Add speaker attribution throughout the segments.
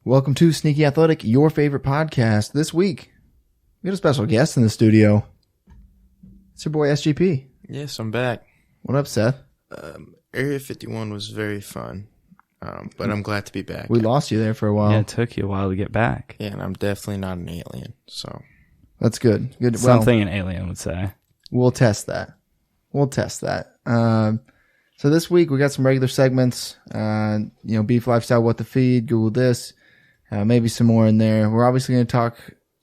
Speaker 1: Welcome to Sneaky Athletic, your favorite podcast. This week, we got a special guest in the studio. It's your boy SGP.
Speaker 2: Yes, I'm back.
Speaker 1: What up, Seth?
Speaker 2: Area 51 was very fun, but I'm glad to be back.
Speaker 1: We lost you there for a while.
Speaker 3: Yeah, it took you a while to get back.
Speaker 2: Yeah, and I'm definitely not an alien, so.
Speaker 1: That's good. Good.
Speaker 3: Something an alien would say.
Speaker 1: We'll test that. So this week we got some regular segments. Beef lifestyle, what to feed, Google this, maybe some more in there. We're obviously going to talk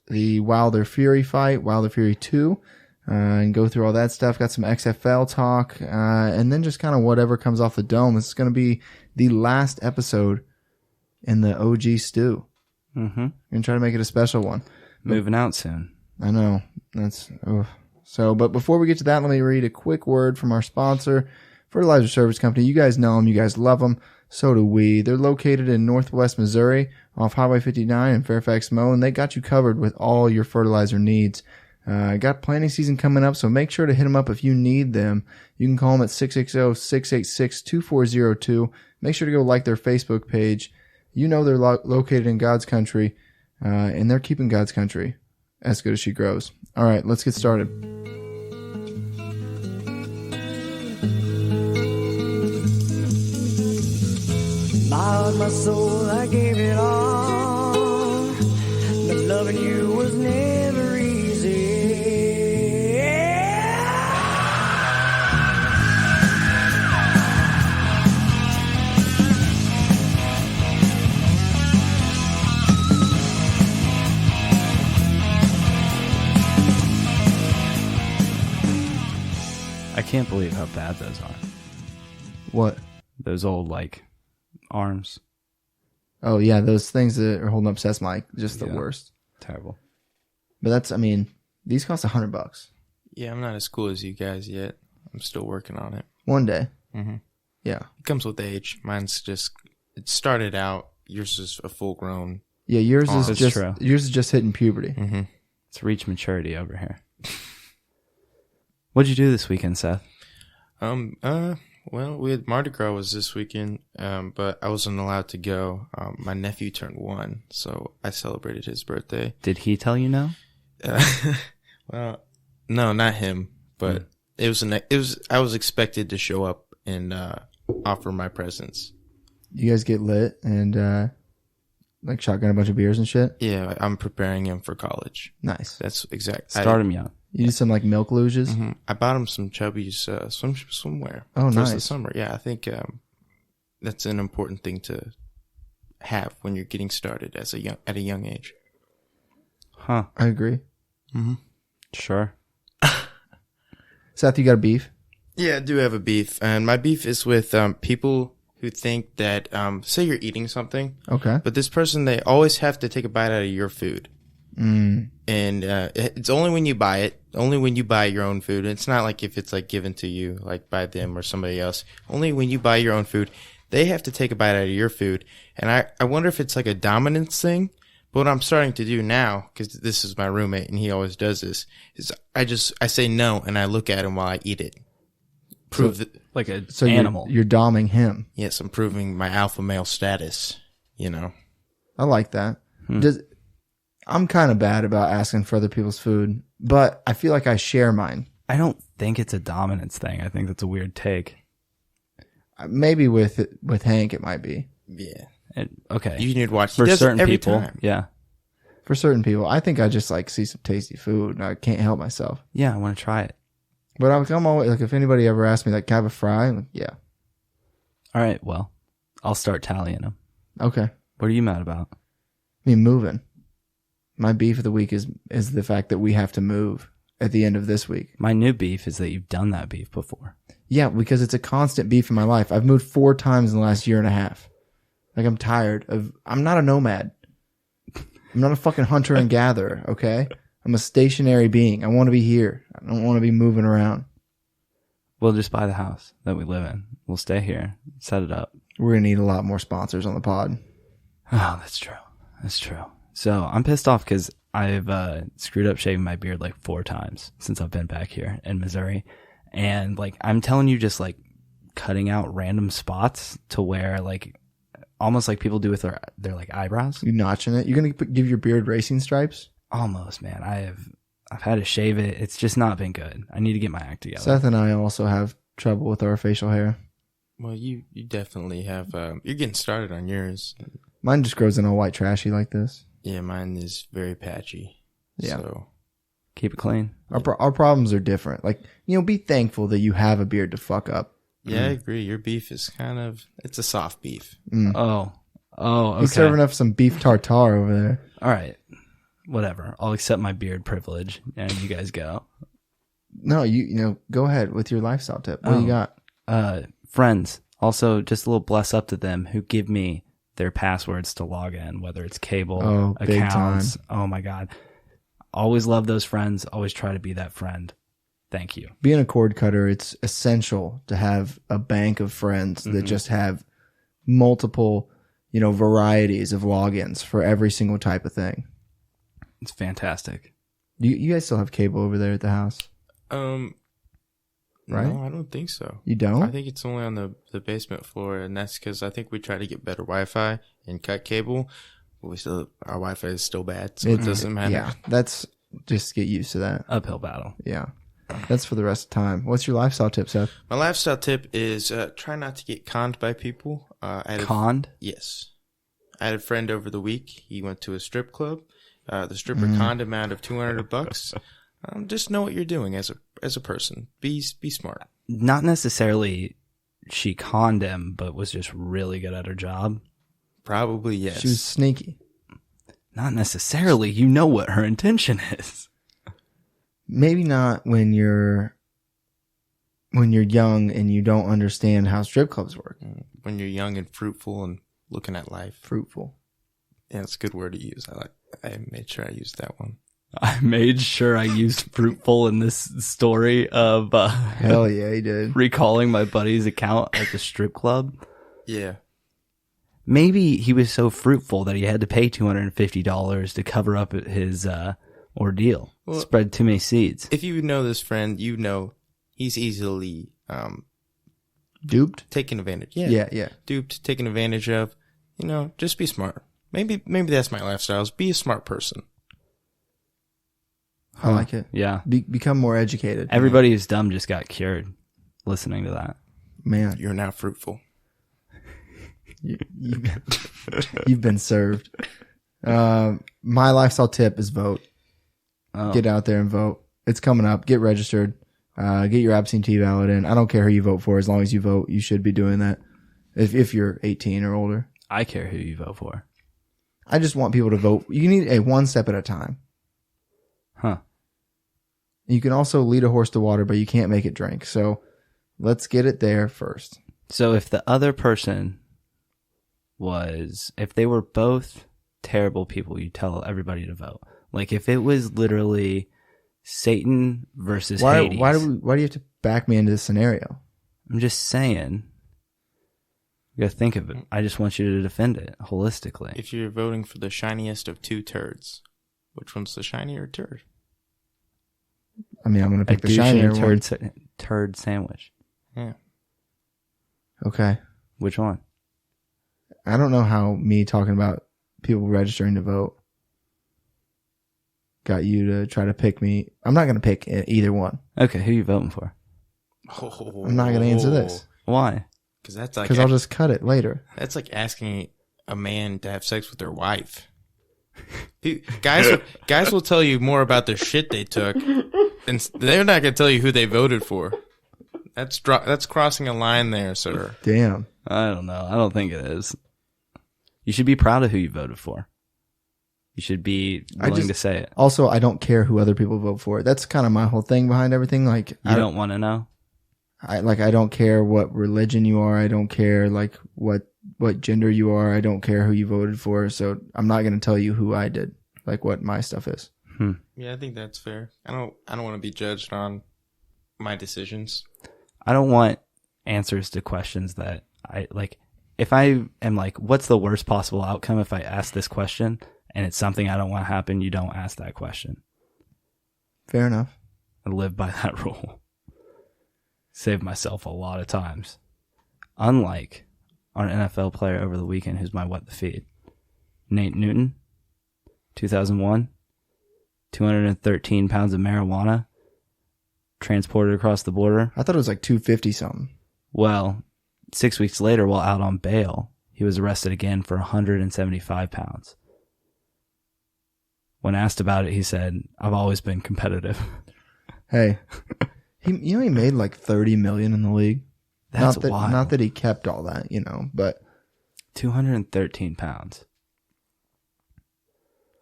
Speaker 1: the Wilder Fury fight, Wilder Fury 2, and go through all that stuff. Got some XFL talk, and then just kind of whatever comes off the dome. This is going to be the last episode in the OG stew.
Speaker 3: Mm-hmm.
Speaker 1: We're going to try to make it a special one.
Speaker 3: Moving out soon.
Speaker 1: I know. But before we get to that, let me read a quick word from our sponsor, Fertilizer Service Company. You guys know them. You guys love them. So do we. They're located in Northwest Missouri off Highway 59 in Fairfax, Mo, and they got you covered with all your fertilizer needs. Got planting season coming up, so make sure to hit them up if you need them. You can call them at 660-686-2402. Make sure to go like their Facebook page. You know they're located in God's country, and they're keeping God's country as good as she grows. All right, let's get started.
Speaker 4: My heart, my soul, I gave it all. But loving you was never easy.
Speaker 3: I can't believe how bad those are.
Speaker 1: What?
Speaker 3: Those old, arms.
Speaker 1: Oh, yeah, those things that are holding up Seth's mic, just the
Speaker 3: Yeah.
Speaker 1: worst.
Speaker 3: Terrible.
Speaker 1: But these cost $100.
Speaker 2: Yeah, I'm not as cool as you guys yet. I'm still working on it.
Speaker 1: One day.
Speaker 2: Mm-hmm.
Speaker 1: Yeah.
Speaker 2: It comes with age. It started out, yours is a full grown.
Speaker 1: Yeah, yours
Speaker 3: That's
Speaker 1: is
Speaker 3: true.
Speaker 1: just hitting puberty.
Speaker 2: Mm-hmm.
Speaker 3: It's reached maturity over here. What'd you do this weekend, Seth?
Speaker 2: Well, we had Mardi Gras was this weekend, but I wasn't allowed to go. My nephew turned 1, so I celebrated his birthday.
Speaker 3: Did he tell you no?
Speaker 2: Well, no, not him, but I was expected to show up and offer my presents.
Speaker 1: You guys get lit and shotgun a bunch of beers and shit?
Speaker 2: Yeah, I'm preparing him for college.
Speaker 1: Nice.
Speaker 2: That's exact.
Speaker 3: Start him young.
Speaker 1: You do some milk luges?
Speaker 2: Mm-hmm. I bought him some Chubby's swimwear.
Speaker 1: Oh,
Speaker 2: for
Speaker 1: nice.
Speaker 2: the summer. Yeah, I think that's an important thing to have when you're getting started at a young age.
Speaker 3: Huh.
Speaker 1: I agree.
Speaker 2: Mm-hmm.
Speaker 3: Sure.
Speaker 1: Seth, you got a beef?
Speaker 2: Yeah, I do have a beef, and my beef is with people who think that say you're eating something,
Speaker 1: Okay.
Speaker 2: but this person, they always have to take a bite out of your food.
Speaker 1: Mm.
Speaker 2: And it's only when you buy it, only when you buy your own food. It's not like if it's given to you by them or somebody else. Only when you buy your own food, they have to take a bite out of your food. And I wonder if it's a dominance thing. But what I'm starting to do now, because this is my roommate and he always does this, is I say no and I look at him while I eat it.
Speaker 3: Like an
Speaker 1: So
Speaker 3: animal.
Speaker 1: You're doming him.
Speaker 2: Yes, I'm proving my alpha male status,
Speaker 1: I like that. I'm kind of bad about asking for other people's food, but I feel like I share mine.
Speaker 3: I don't think it's a dominance thing. I think that's a weird take.
Speaker 1: Maybe with Hank, it might be.
Speaker 2: Yeah.
Speaker 3: Okay.
Speaker 2: You need to watch.
Speaker 3: For
Speaker 2: He does it
Speaker 3: certain
Speaker 2: every
Speaker 3: people,
Speaker 2: time.
Speaker 3: yeah.
Speaker 1: For certain people, I think I just see some tasty food and I can't help myself.
Speaker 3: Yeah, I want to try it.
Speaker 1: But I'm always if anybody ever asks me can I have a fry? I'm yeah.
Speaker 3: All right, well, I'll start tallying them.
Speaker 1: Okay.
Speaker 3: What are you mad about?
Speaker 1: Moving. My beef of the week is the fact that we have to move at the end of this week.
Speaker 3: My new beef is that you've done that beef before.
Speaker 1: Yeah, because it's a constant beef in my life. I've moved 4 times in the last year and a half. I'm tired of. I'm not a nomad. I'm not a fucking hunter and gatherer. Okay, I'm a stationary being. I want to be here. I don't want to be moving around.
Speaker 3: We'll just buy the house that we live in. We'll stay here, set it up.
Speaker 1: We're gonna need a lot more sponsors on the pod.
Speaker 3: Oh, that's true. That's true. So I'm pissed off because I've screwed up shaving my beard 4 times since I've been back here in Missouri. And I'm telling you, just cutting out random spots to where almost like people do with their like eyebrows.
Speaker 1: You notching it? You're gonna give your beard racing stripes?
Speaker 3: Almost, man. I've had to shave it. It's just not been good. I need to get my act together.
Speaker 1: Seth and I also have trouble with our facial hair.
Speaker 2: Well, you definitely have. You're getting started on yours.
Speaker 1: Mine just grows in all white trashy like this.
Speaker 2: Yeah, mine is very patchy.
Speaker 1: Yeah.
Speaker 2: So.
Speaker 3: Keep it clean.
Speaker 1: Our problems are different. Like, be thankful that you have a beard to fuck up.
Speaker 2: Yeah, I agree. Your beef is it's a soft beef.
Speaker 3: Oh, okay.
Speaker 1: He's serving up some beef tartare over there.
Speaker 3: All right. Whatever. I'll accept my beard privilege and you guys go.
Speaker 1: No, go ahead with your lifestyle tip. What do you got?
Speaker 3: Friends. Also, just a little bless up to them who give me their passwords to log in, whether it's cable,
Speaker 1: big
Speaker 3: accounts.
Speaker 1: time.
Speaker 3: Oh my God. Always love those friends. Always try to be that friend. Thank you.
Speaker 1: Being a cord cutter, it's essential to have a bank of friends that just have multiple, varieties of logins for every single type of thing.
Speaker 3: It's fantastic.
Speaker 1: You guys still have cable over there at the house? Right?
Speaker 2: No, I don't think so.
Speaker 1: You don't?
Speaker 2: I think it's only on the basement floor, and that's because I think we try to get better Wi-Fi and cut cable. But our Wi-Fi is still bad, so it doesn't matter.
Speaker 1: Yeah, that's just get used to that.
Speaker 3: Uphill battle.
Speaker 1: Yeah, that's for the rest of the time. What's your lifestyle tip, Seth?
Speaker 2: My lifestyle tip is try not to get conned by people.
Speaker 3: Conned?
Speaker 2: Yes. I had a friend over the week. He went to a strip club. The stripper conned him out of $200. Just know what you're doing as a person. Be smart.
Speaker 3: Not necessarily she conned him, but was just really good at her job.
Speaker 2: Probably yes.
Speaker 1: She was sneaky.
Speaker 3: Not necessarily. You know what her intention is.
Speaker 1: Maybe not when you're young and you don't understand how strip clubs work.
Speaker 2: When you're young and fruitful and looking at life.
Speaker 1: Fruitful.
Speaker 2: Yeah, it's a good word to use. I made sure I used that one.
Speaker 3: I made sure I used fruitful in this story of
Speaker 1: Hell yeah, he did.
Speaker 3: recalling my buddy's account at the strip club.
Speaker 2: Yeah.
Speaker 3: Maybe he was so fruitful that he had to pay $250 to cover up his ordeal.
Speaker 2: Well,
Speaker 3: Spread too many seeds.
Speaker 2: If you know this friend, you know he's easily
Speaker 1: Duped?
Speaker 2: taken advantage.
Speaker 1: Yeah.
Speaker 2: Duped, taken advantage of. Just be smart. Maybe that's my lifestyle. Is be a smart person.
Speaker 1: I like it.
Speaker 3: Yeah.
Speaker 1: Become more educated.
Speaker 3: Everybody who's dumb just got cured listening to that.
Speaker 1: Man,
Speaker 2: You're now fruitful.
Speaker 1: you've been served. My lifestyle tip is vote.
Speaker 3: Oh.
Speaker 1: Get out there and vote. It's coming up. Get registered. Get your absentee ballot in. I don't care who you vote for. As long as you vote, you should be doing that. If you're 18 or older.
Speaker 3: I care who you vote for.
Speaker 1: I just want people to vote. You need a one step at a time.
Speaker 3: Huh.
Speaker 1: You can also lead a horse to water, but you can't make it drink. So let's get it there first.
Speaker 3: So if the other person if they were both terrible people, you tell everybody to vote. Like if it was literally Satan versus Hades.
Speaker 1: Why do you have to back me into this scenario?
Speaker 3: I'm just saying. You gotta think of it. I just want you to defend it holistically.
Speaker 2: If you're voting for the shiniest of two turds, which one's the shinier turd?
Speaker 1: I mean, I'm going to
Speaker 3: A
Speaker 1: pick the shinier one.
Speaker 3: turd sandwich.
Speaker 2: Yeah.
Speaker 1: Okay.
Speaker 3: Which one?
Speaker 1: I don't know how me talking about people registering to vote got you to try to pick me. I'm not going to pick either one.
Speaker 3: Okay, who are you voting for?
Speaker 1: I'm not going to answer this.
Speaker 3: Why?
Speaker 2: Because
Speaker 1: I'll just cut it later.
Speaker 2: That's like asking a man to have sex with their wife. Guys will tell you more about the shit they took, and they're not going to tell you who they voted for. That's crossing a line there, sir.
Speaker 1: Damn.
Speaker 3: I don't know. I don't think it is. You should be proud of who you voted for. You should be willing to say it.
Speaker 1: Also, I don't care who other people vote for. That's kind of my whole thing behind everything. Like,
Speaker 3: You don't want to know?
Speaker 1: I don't care what religion you are. I don't care like what gender you are. I don't care who you voted for. So I'm not going to tell you who I did, like what my stuff is.
Speaker 2: Yeah, I think that's fair. I don't want to be judged on my decisions.
Speaker 3: I don't want answers to questions that I like. If I am like, what's the worst possible outcome if I ask this question and it's something I don't want to happen, you don't ask that question.
Speaker 1: Fair enough.
Speaker 3: I live by that rule. Save myself a lot of times. Unlike on an NFL player over the weekend who's my what the feed. Nate Newton, 2001, 213 pounds of marijuana transported across the border.
Speaker 1: I thought it was like 250 something.
Speaker 3: Well, 6 weeks later, while out on bail, he was arrested again for 175 pounds. When asked about it, he said, "I've always been competitive."
Speaker 1: Hey, he made like 30 million in the league.
Speaker 3: That's
Speaker 1: not that,
Speaker 3: wild.
Speaker 1: Not that he kept all that, but
Speaker 3: 213 pounds.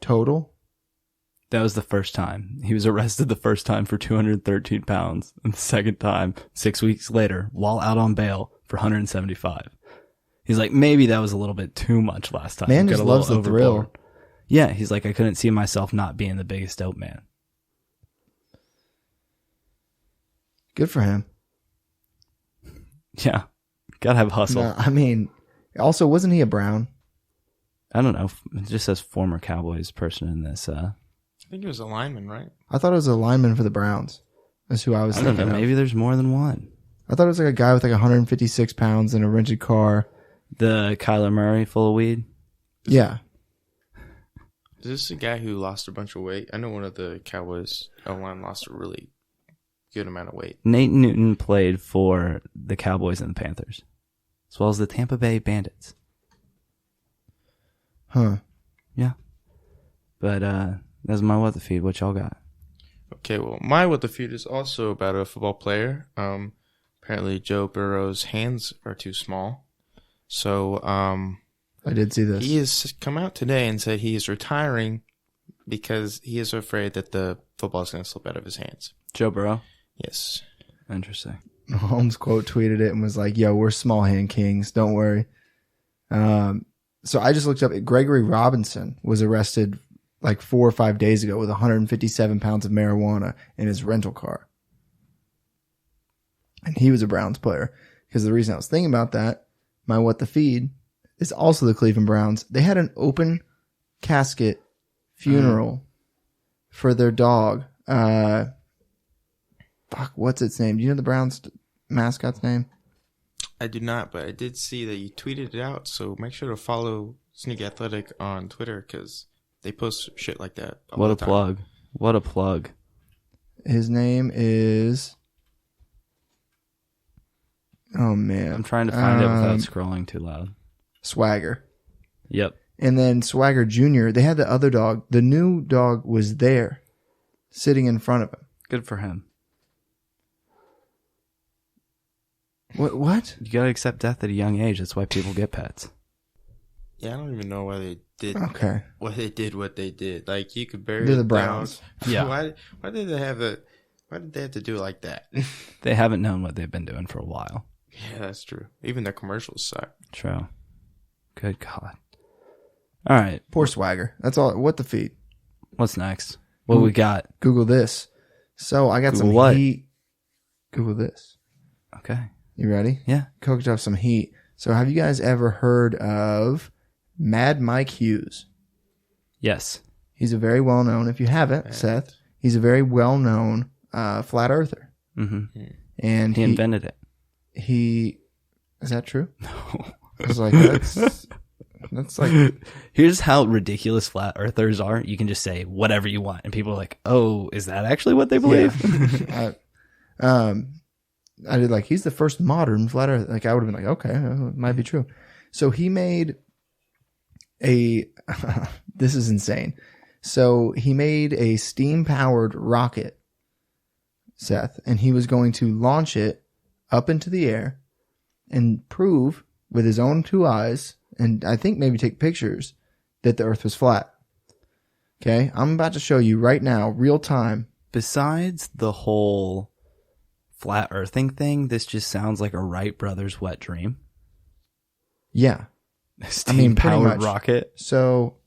Speaker 1: total.
Speaker 3: That was the first time. He was arrested the first time for 213 pounds. And the second time, 6 weeks later, while out on bail for 175. He's like, maybe that was a little bit too much last time.
Speaker 1: Man
Speaker 3: Got
Speaker 1: just
Speaker 3: a little
Speaker 1: loves the
Speaker 3: overboard.
Speaker 1: thrill.
Speaker 3: Yeah, he's like, I couldn't see myself not being the biggest dope man.
Speaker 1: Good for him.
Speaker 3: Yeah, gotta have hustle.
Speaker 1: No, I mean, also, wasn't he a Brown?
Speaker 3: I don't know. It just says former Cowboys person in this.
Speaker 2: I think it was a lineman, right?
Speaker 1: I thought it was a lineman for the Browns. That's who I was
Speaker 3: I don't
Speaker 1: thinking
Speaker 3: know.
Speaker 1: of.
Speaker 3: Maybe there's more than one.
Speaker 1: I thought it was like a guy with like 156 pounds in a rented car.
Speaker 3: The Kyler Murray full of weed.
Speaker 1: Yeah.
Speaker 2: Is this a guy who lost a bunch of weight? I know one of the Cowboys O-line lost a really good amount of weight.
Speaker 3: Nate Newton played for the Cowboys and the Panthers, as well as the Tampa Bay Bandits.
Speaker 1: Huh.
Speaker 3: Yeah. But that's my what the feed. What y'all got?
Speaker 2: Okay, well, my what the feud is also about a football player. Apparently Joe Burrow's hands are too small. So
Speaker 1: I did see this.
Speaker 2: he has come out today and said he is retiring because he is afraid that the football is going to slip out of his hands.
Speaker 3: Joe Burrow.
Speaker 2: Yes.
Speaker 3: Interesting.
Speaker 1: Holmes quote tweeted it and was like, "Yo, we're small hand kings. Don't worry." So I just looked up. Gregory Robinson was arrested like 4 or 5 days ago with 157 pounds of marijuana in his rental car, and he was a Browns player. Because the reason I was thinking about that, my what the feed is also the Cleveland Browns. They had an open casket funeral for their dog. Fuck, what's its name? Do you know the Browns mascot's name?
Speaker 2: I do not, but I did see that you tweeted it out, so make sure to follow Sneak Athletic on Twitter because they post shit like that all
Speaker 3: What
Speaker 2: the
Speaker 3: a
Speaker 2: time.
Speaker 3: plug. What a plug.
Speaker 1: His name is... Oh, man.
Speaker 3: I'm trying to find it without scrolling too loud.
Speaker 1: Swagger.
Speaker 3: Yep.
Speaker 1: And then Swagger Jr., they had the other dog. The new dog was there, sitting in front of him.
Speaker 3: Good for him.
Speaker 1: What?
Speaker 3: You gotta accept death at a young age. That's why people get pets.
Speaker 2: Yeah, I don't even know why they did
Speaker 1: Okay.
Speaker 2: what they did. Like you could bury
Speaker 1: They're the
Speaker 2: it
Speaker 1: Browns.
Speaker 2: down.
Speaker 3: Yeah.
Speaker 2: Why did they have it? Why did they have to do it like that?
Speaker 3: They haven't known what they've been doing for a while.
Speaker 2: Yeah, that's true. Even their commercials suck.
Speaker 3: True. Good God. All right.
Speaker 1: Poor Swagger. That's all. What the feed?
Speaker 3: What's next? What we got?
Speaker 1: Google this. So I got
Speaker 3: Google
Speaker 1: some
Speaker 3: what?
Speaker 1: heat. Google this.
Speaker 3: Okay.
Speaker 1: You ready?
Speaker 3: Yeah.
Speaker 1: Cooked up some heat. So have you guys ever heard of Mad Mike Hughes?
Speaker 3: Yes.
Speaker 1: He's a very well-known, if you haven't, Seth, he's a very well-known flat earther.
Speaker 3: Mm-hmm.
Speaker 1: And
Speaker 3: He invented it.
Speaker 1: Is that true?
Speaker 3: No.
Speaker 1: I was like, that's like,
Speaker 3: Here's how ridiculous flat earthers are. You can just say whatever you want. And people are like, oh, is that actually what they believe?
Speaker 1: I did like, he's the first modern flat earth. Like I would have been like, okay, it might be true. So he made this is insane. So he made a steam powered rocket, Seth, and he was going to launch it up into the air and prove with his own 2 eyes, and I think maybe take pictures, that the earth was flat. Okay. I'm about to show you right now, real time.
Speaker 3: Besides the whole flat earthing thing, this just sounds like a Wright brothers wet dream.
Speaker 1: Yeah.
Speaker 3: Steam
Speaker 1: pretty
Speaker 3: powered
Speaker 1: much.
Speaker 3: rocket.
Speaker 1: So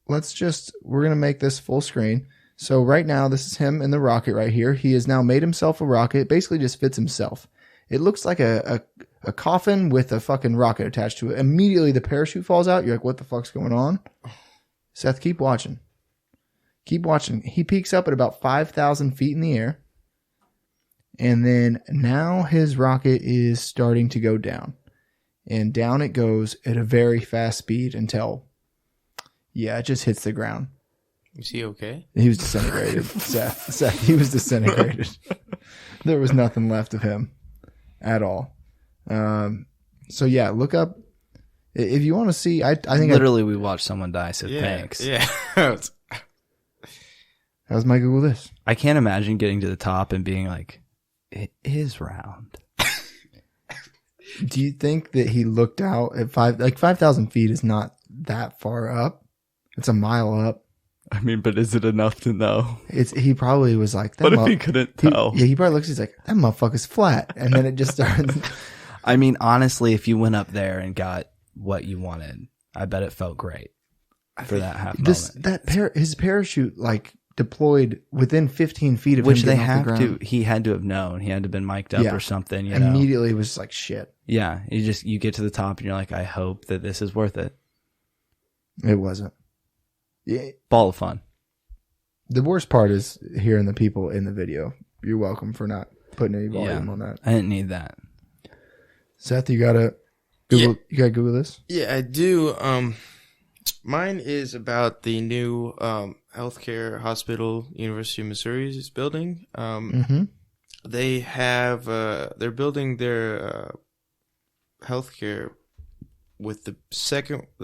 Speaker 1: we're going to make this full screen. So right now, this is him in the rocket right here. He has now made himself a rocket. It basically just fits himself. It looks like a coffin with a fucking rocket attached to it. Immediately the parachute falls out. You're like, what the fuck's going on? Seth, keep watching. Keep watching. He peaks up at about 5,000 feet in the air. And then now his rocket is starting to go down. and down it goes at a very fast speed until, it just hits the ground.
Speaker 2: Is he okay?
Speaker 1: He was disintegrated. Seth, he was disintegrated. There was nothing left of him at all. So yeah, look up if you want to see. I think
Speaker 3: literally we watched someone die. So thanks.
Speaker 2: Yeah.
Speaker 1: That was my Google this.
Speaker 3: I can't imagine getting to the top and being like, it is round.
Speaker 1: Do you think that he looked out at 5,000 feet is not that far up? It's a mile up.
Speaker 3: I mean, but is it enough to know?
Speaker 1: He probably was like,
Speaker 3: What if he couldn't tell?
Speaker 1: He probably looks, he's like, that motherfucker's flat. And then it just started.
Speaker 3: I mean, honestly, if you went up there and got what you wanted, I bet it felt great for that half moment.
Speaker 1: His parachute like deployed within 15 feet of
Speaker 3: which
Speaker 1: him
Speaker 3: they
Speaker 1: getting off the
Speaker 3: have
Speaker 1: ground.
Speaker 3: to. He had to have known. He had to have been mic'd up or something. You know?
Speaker 1: Immediately was like shit.
Speaker 3: Yeah, you get to the top and you're like, I hope that this is worth it.
Speaker 1: It wasn't. Yeah.
Speaker 3: Ball of fun.
Speaker 1: The worst part is hearing the people in the video. You're welcome for not putting any volume on that.
Speaker 3: I didn't need that.
Speaker 1: Seth, you gotta Google. You gotta Google this.
Speaker 2: Yeah, I do. Mine is about the new healthcare hospital University of Missouri's building. They have they're building their healthcare with the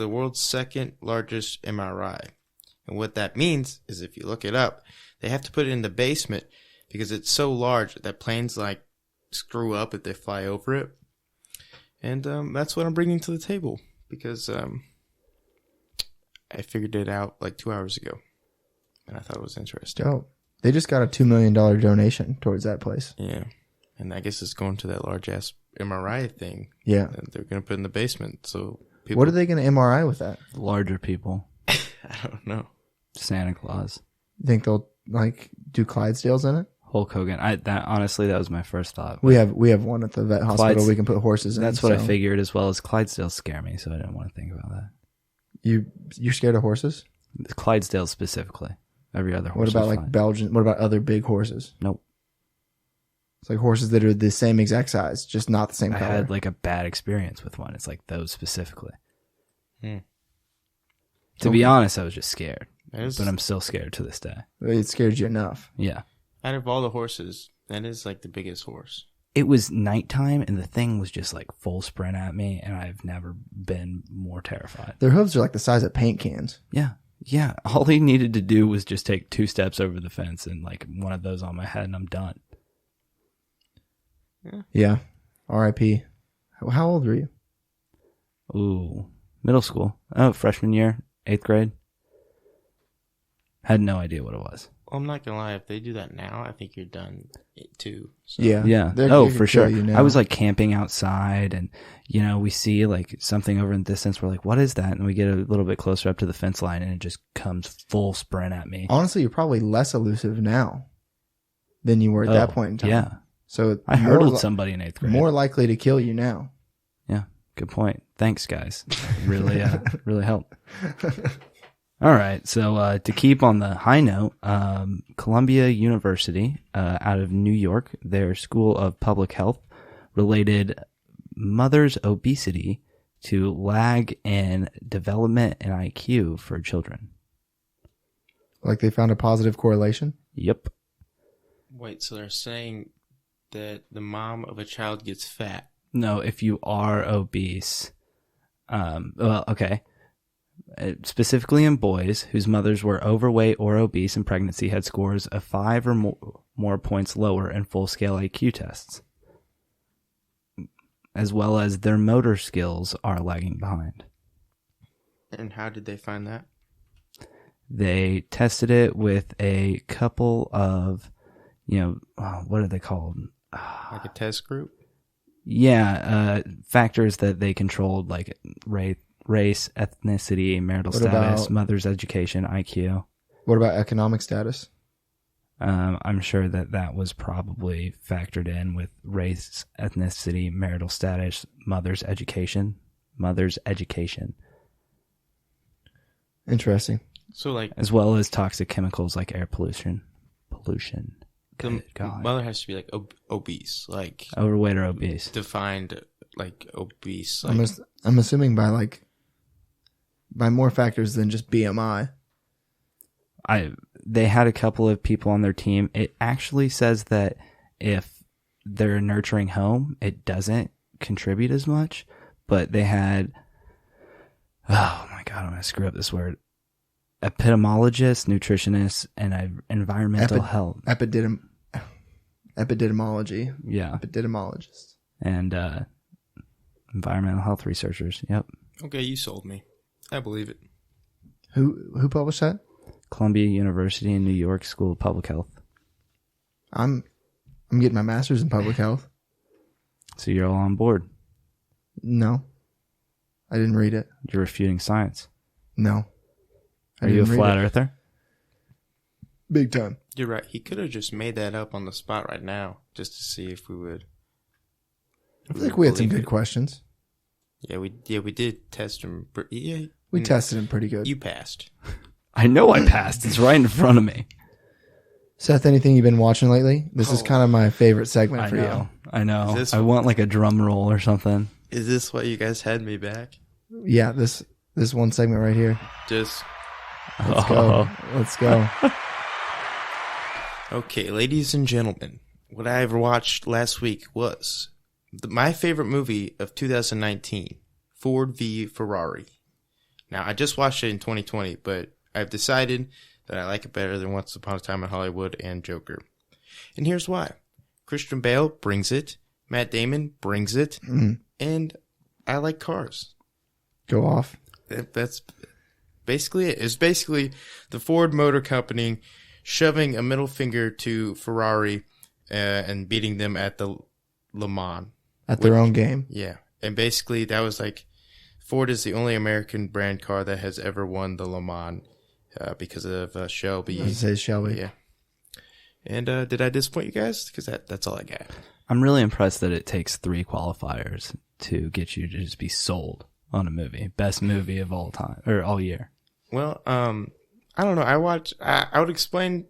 Speaker 2: world's second largest MRI. And what that means is, if you look it up, they have to put it in the basement because it's so large that planes like screw up if they fly over it. And that's what I'm bringing to the table because I figured it out like 2 hours ago, and I thought it was interesting.
Speaker 1: Oh, they just got a $2 million donation towards that place.
Speaker 2: Yeah, and I guess it's going to that large ass MRI thing.
Speaker 1: Yeah,
Speaker 2: that they're going to put in the basement. So people,
Speaker 1: what are they going to MRI with that?
Speaker 3: Larger people.
Speaker 2: I don't know.
Speaker 3: Santa Claus.
Speaker 1: You think they'll like do Clydesdales in it?
Speaker 3: Hulk Hogan. Honestly, that was my first thought.
Speaker 1: We have one at the vet hospital. We can put horses in.
Speaker 3: That's what I figured, as well as Clydesdales scare me, so I didn't want to think about that.
Speaker 1: You're scared of horses?
Speaker 3: The Clydesdales specifically. Every other horse.
Speaker 1: What about like
Speaker 3: fine.
Speaker 1: Belgian? What about other big horses?
Speaker 3: Nope.
Speaker 1: It's like horses that are the same exact size, just not the same color.
Speaker 3: I had like a bad experience with one. It's like those specifically. To be honest, I was just scared. But I'm still scared to this day.
Speaker 1: It scared you enough.
Speaker 3: Yeah.
Speaker 2: Out of all the horses, that is like the biggest horse.
Speaker 3: It was nighttime, and the thing was just like full sprint at me, and I've never been more terrified.
Speaker 1: Their hooves are like the size of paint cans.
Speaker 3: Yeah. Yeah. All he needed to do was just take 2 steps over the fence and like one of those on my head, and I'm done.
Speaker 1: Yeah. R.I.P. How old were you?
Speaker 3: Ooh. Middle school. Oh, freshman year, 8th grade. Had no idea what it was.
Speaker 2: Well, I'm not going to lie. If they do that now, I think you're done too. So.
Speaker 1: Yeah.
Speaker 3: Yeah.
Speaker 1: They
Speaker 3: For sure.
Speaker 1: you now.
Speaker 3: I was like camping outside, and, we see like something over in the distance. We're like, what is that? And we get a little bit closer up to the fence line, and it just comes full sprint at me.
Speaker 1: Honestly, you're probably less elusive now than you were at that point in time.
Speaker 3: Yeah.
Speaker 1: So
Speaker 3: I hurdled somebody in 8th grade.
Speaker 1: More likely to kill you now.
Speaker 3: Yeah. Good point. Thanks, guys. Really, really helped. All right. So to keep on the high note, Columbia University out of New York, their School of Public Health, related mother's obesity to lag in development and IQ for children.
Speaker 1: Like they found a positive correlation?
Speaker 3: Yep.
Speaker 2: Wait, so they're saying that the mom of a child gets fat?
Speaker 3: No, if you are obese. Well, okay. Specifically in boys whose mothers were overweight or obese in pregnancy had scores of 5 or more points lower in full-scale IQ tests, as well as their motor skills are lagging behind.
Speaker 2: And how did they find that?
Speaker 3: They tested it with a couple of, what are they called?
Speaker 2: Like a test group?
Speaker 3: Yeah, factors that they controlled, like race, ethnicity, marital status, mother's education, IQ.
Speaker 1: What about economic status?
Speaker 3: I'm sure that was probably factored in with race, ethnicity, marital status, mother's education.
Speaker 1: Interesting.
Speaker 2: So like,
Speaker 3: as well as toxic chemicals like air pollution.
Speaker 2: The mother has to be like obese, like
Speaker 3: overweight or obese.
Speaker 2: Defined like obese.
Speaker 1: I'm assuming by more factors than just BMI.
Speaker 3: They had a couple of people on their team. It actually says that if they're a nurturing home, it doesn't contribute as much. But they had, oh my God, I'm going to screw up this word. Epidemiologists, nutritionists, and environmental health.
Speaker 1: Epidemiology.
Speaker 3: Yeah.
Speaker 1: Epidemiologists.
Speaker 3: And environmental health researchers. Yep.
Speaker 2: Okay, you sold me. I believe it.
Speaker 1: Who published that?
Speaker 3: Columbia University in New York School of Public Health.
Speaker 1: I'm getting my master's in public health.
Speaker 3: So you're all on board.
Speaker 1: No. I didn't read it.
Speaker 3: You're refuting science.
Speaker 1: No.
Speaker 3: Are you a flat earther?
Speaker 1: Big time.
Speaker 2: You're right. He could have just made that up on the spot right now just to see if we would.
Speaker 1: I feel like we had some good questions.
Speaker 2: Yeah, we did test him. Yeah,
Speaker 1: we tested him pretty good.
Speaker 2: You passed.
Speaker 3: I know I passed. It's right in front of me.
Speaker 1: Seth, anything you've been watching lately? This is kind of my favorite segment for you.
Speaker 3: I know. I want like a drum roll or something.
Speaker 2: Is this why you guys had me back?
Speaker 1: Yeah, this one segment right here.
Speaker 2: Just
Speaker 1: let's go. Let's go.
Speaker 2: Okay, ladies and gentlemen, what I watched last week was my favorite movie of 2019, Ford v Ferrari. Now, I just watched it in 2020, but I've decided that I like it better than Once Upon a Time in Hollywood and Joker. And here's why. Christian Bale brings it. Matt Damon brings it. And I like cars.
Speaker 1: Go off.
Speaker 2: That's basically it. It's basically the Ford Motor Company shoving a middle finger to Ferrari and beating them at the Le Mans.
Speaker 1: At their own game.
Speaker 2: Yeah. And basically that was like, Ford is the only American brand car that has ever won the Le Mans because of Shelby.
Speaker 1: It says Shelby.
Speaker 2: Yeah. And did I disappoint you guys? Because that's all I got.
Speaker 3: I'm really impressed that it takes 3 qualifiers to get you to just be sold on a movie. Best movie of all time, or all year.
Speaker 2: Well, I don't know. I would explain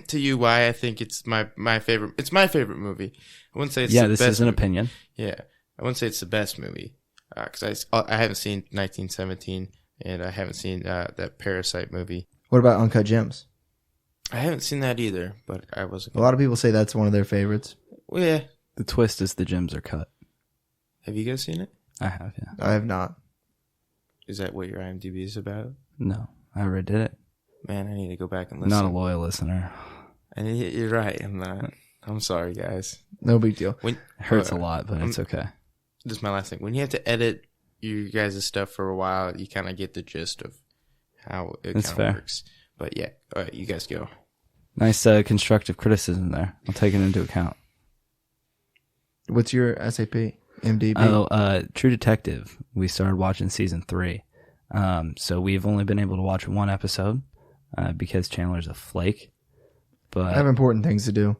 Speaker 2: to you why I think it's my favorite. It's my favorite movie. I wouldn't say it's the best.
Speaker 3: Yeah, this is an
Speaker 2: movie.
Speaker 3: opinion.
Speaker 2: Yeah. I wouldn't say it's the best movie. Because I haven't seen 1917 and I haven't seen that Parasite movie.
Speaker 1: What about Uncut Gems?
Speaker 2: I haven't seen that either, but I was.
Speaker 1: A lot of people say that's one of their favorites.
Speaker 2: Well, yeah.
Speaker 3: The twist is the gems are cut.
Speaker 2: Have you guys seen it?
Speaker 3: I have, yeah.
Speaker 1: I have not.
Speaker 2: Is that what your IMDb is about?
Speaker 3: No, I already did it.
Speaker 2: Man, I need to go back and listen.
Speaker 3: Not a loyal listener.
Speaker 2: And you're right. I'm not. I'm sorry, guys.
Speaker 1: No big deal.
Speaker 3: It hurts a lot, but it's okay.
Speaker 2: This is my last thing. When you have to edit you guys' stuff for a while, you kind of get the gist of how it kind of works. But yeah, all right, you guys go.
Speaker 3: Nice constructive criticism there. I'll take it into account.
Speaker 1: What's your SAP? MDB?
Speaker 3: Oh, True Detective. We started watching season 3. So we've only been able to watch 1 episode because Chandler's a flake. But
Speaker 1: I have important things to do.